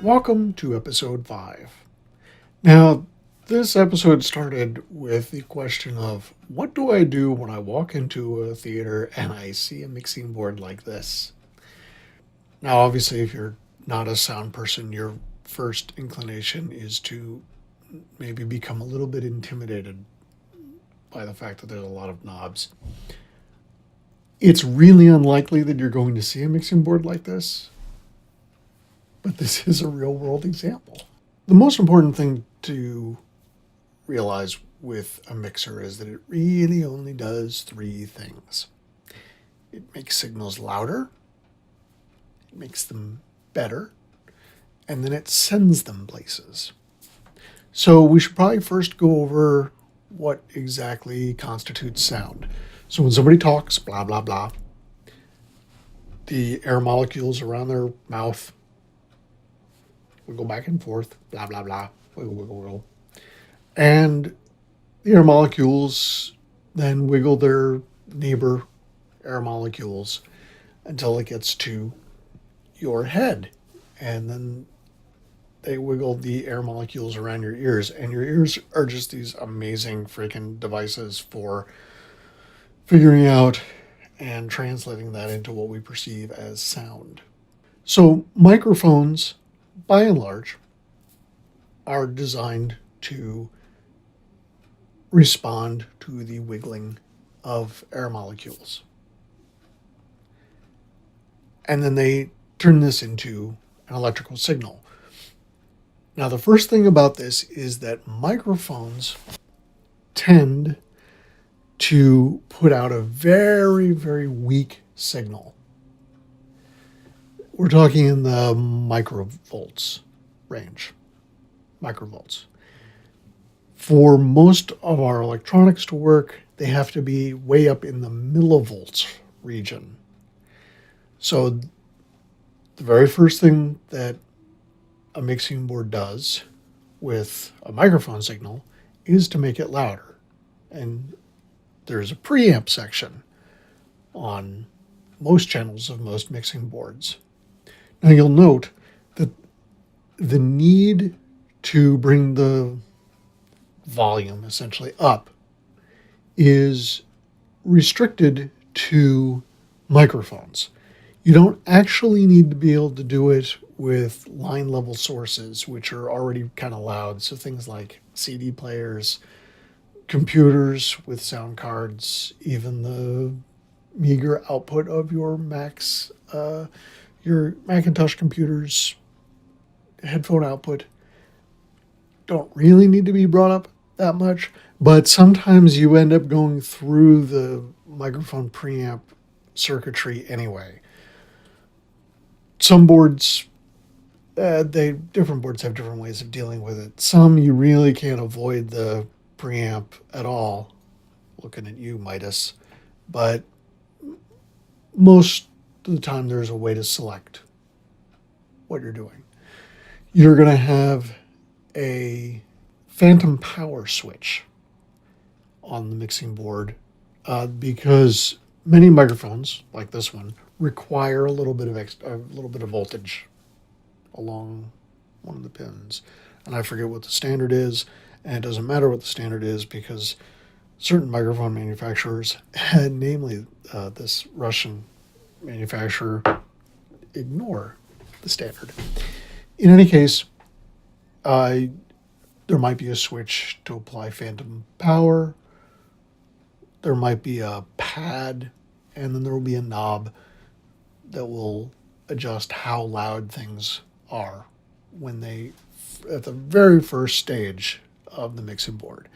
Welcome to episode 5. Now, this episode started with the question of what do I do when I walk into a theater and I see a mixing board like this? Now, obviously, if you're not a sound person, your first inclination is to maybe become a little bit intimidated by the fact that there's a lot of knobs. It's really unlikely that you're going to see a mixing board like this, but this is a real world example. The most important thing to realize with a mixer is that it really only does 3 things. It makes signals louder, it makes them better, and then it sends them places. So we should probably first go over what exactly constitutes sound. So when somebody talks, blah, blah, blah, the air molecules around their mouth wiggle back and forth, blah, blah, blah, wiggle, wiggle, wiggle. And the air molecules then wiggle their neighbor air molecules until it gets to your head. And then they wiggle the air molecules around your ears. And your ears are just these amazing freaking devices for figuring out and translating that into what we perceive as sound. So microphones, by and large, are designed to respond to the wiggling of air molecules. And then they turn this into an electrical signal. Now, the first thing about this is that microphones tend to put out a very, very weak signal. We're talking in the microvolts range. Microvolts. For most of our electronics to work, they have to be way up in the millivolts region. So the very first thing that a mixing board does with a microphone signal is to make it louder. And there's a preamp section on most channels of most mixing boards. Now you'll note that the need to bring the volume essentially up is restricted to microphones. You don't actually need to be able to do it with line level sources, which are already kind of loud. So things like CD players, computers with sound cards, even the meager output of your your Macintosh computer's headphone output don't really need to be brought up that much, but sometimes you end up going through the microphone preamp circuitry anyway. Some boards, different boards have different ways of dealing with it. Some you really can't avoid the preamp at all. Looking at you, Midas. But most of the time there's a way to select what you're doing. You're going to have a phantom power switch on the mixing board because many microphones, like this one, require a little bit of voltage along one of the pins. And I forget what the standard is, and it doesn't matter what the standard is because certain microphone manufacturers, namely this Russian manufacturer, ignore the standard. In any case, there might be a switch to apply phantom power. There might be a pad, and then there will be a knob that will adjust how loud things are when they, at the very first stage of the mixing board.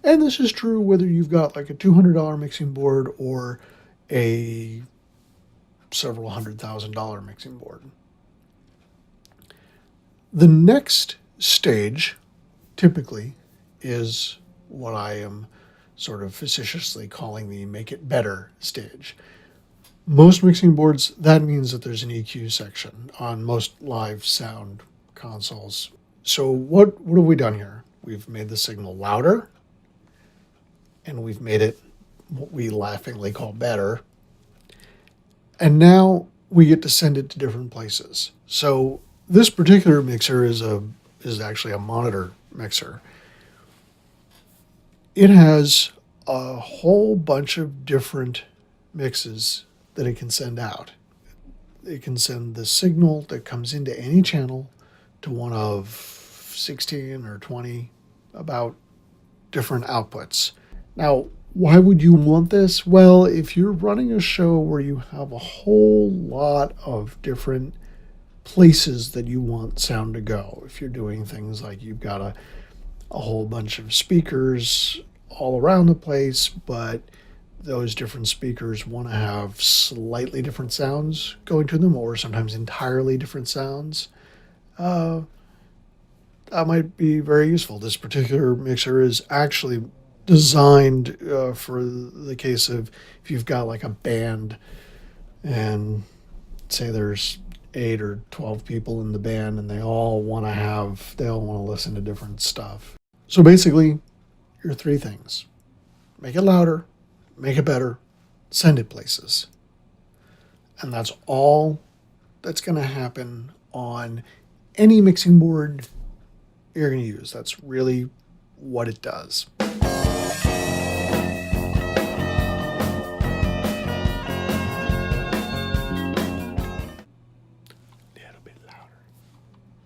And this is true whether you've got like a $200 mixing board or a several $100,000 mixing board. The next stage typically is what I am sort of facetiously calling the make it better stage. Most mixing boards, that means that there's an EQ section on most live sound consoles. So what have we done here? We've made the signal louder, and we've made it what we laughingly call better. And now we get to send it to different places. So This particular mixer is actually a monitor mixer. It has a whole bunch of different mixes that it can send out. It can send the signal that comes into any channel to one of 16 or 20 about different outputs. Now, why would you want this? Well, if you're running a show where you have a whole lot of different places that you want sound to go, if you're doing things like you've got a whole bunch of speakers all around the place, but those different speakers want to have slightly different sounds going to them, or sometimes entirely different sounds, that might be very useful. This particular mixer is actually designed for the case of if you've got like a band and say there's 8 or 12 people in the band and they all want to listen to different stuff. So basically, your 3 things: make it louder, make it better, send it places. And that's all that's going to happen on any mixing board you're going to use. That's really what it does.